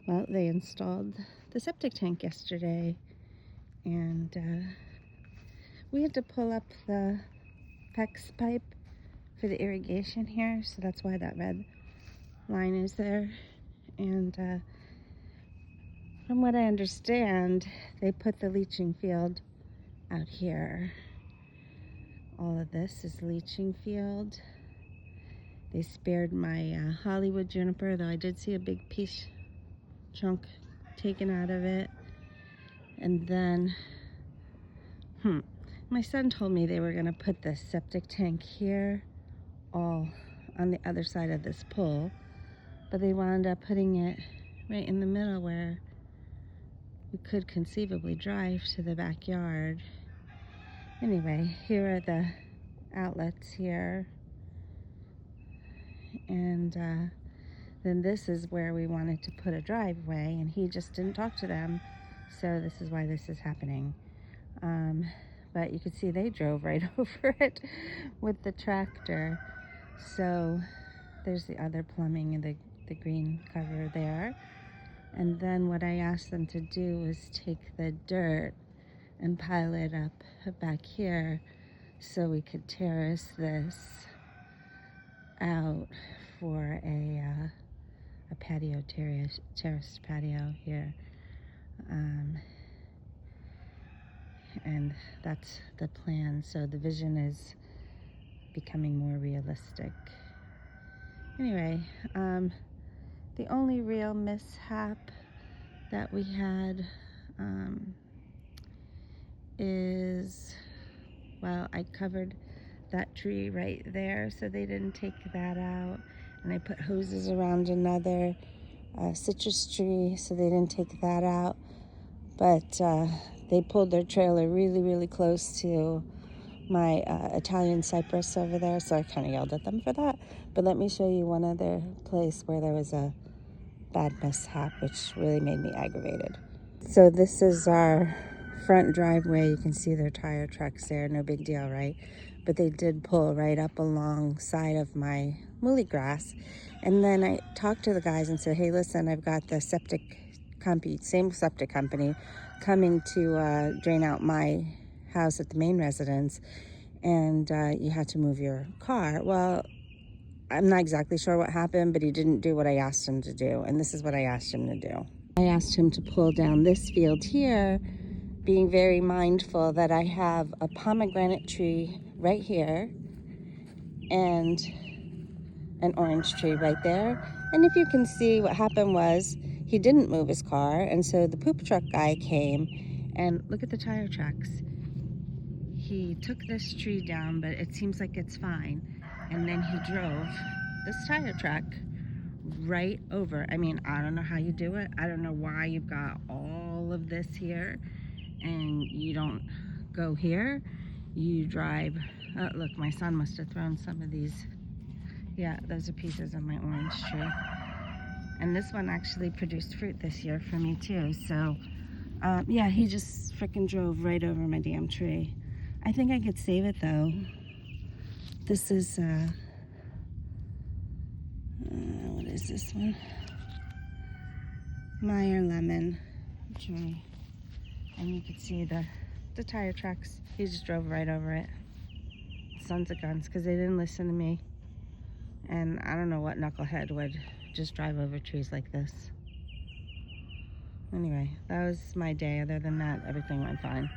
Well, they installed the septic tank yesterday, and we had to pull up the PEX pipe for the irrigation here, so that's why that red line is there. And from what I understand, they put the leaching field out here. All of this is leaching field. They spared my Hollywood juniper, though I did see a big chunk taken out of it. And then, my son told me they were gonna put the septic tank here, all on the other side of this pole, but they wound up putting it right in the middle where we could conceivably drive to the backyard. Anyway, here are the outlets here. And then this is where we wanted to put a driveway, and he just didn't talk to them. So this is why this is happening. But you can see they drove right over it with the tractor. So there's the other plumbing and the green cover there. And then what I asked them to do was take the dirt and pile it up back here so we could terrace this out for a patio, terrace patio here. And that's the plan. So the vision is becoming more realistic. Anyway, the only real mishap that we had is, well, I covered that tree right there, so they didn't take that out. And I put hoses around another citrus tree, so they didn't take that out. But they pulled their trailer really, really close to my Italian cypress over there, so I kind of yelled at them for that. But let me show you one other place where there was a bad mishap, which really made me aggravated. So this is our front driveway. You can see their tire tracks there, no big deal, right? But they did pull right up alongside of my muhly grass. And then I talked to the guys and said, hey, listen, I've got the same septic company coming to drain out my house at the main residence, and you had to move your car. Well, I'm not exactly sure what happened, but he didn't do what I asked him to do, and this is what I asked him to do. I asked him to pull down this field here, being very mindful that I have a pomegranate tree right here and an orange tree right there. And if you can see, what happened was he didn't move his car, and so the poop truck guy came, and look at the tire tracks. He took this tree down, but it seems like it's fine. And then he drove this tire track right over. I mean, I don't know how you do it. I don't know why you've got all of this here and you don't go here. You drive, look, my son must have thrown some of these. Yeah, those are pieces of my orange tree. And this one actually produced fruit this year for me too. So, yeah, he just frickin' drove right over my damn tree. I think I could save it though. This is, what is this one? Meyer lemon tree. And you can see the tire tracks. He just drove right over it. Sons of guns, because they didn't listen to me. And I don't know what knucklehead would just drive over trees like this. Anyway, that was my day. Other than that, everything went fine.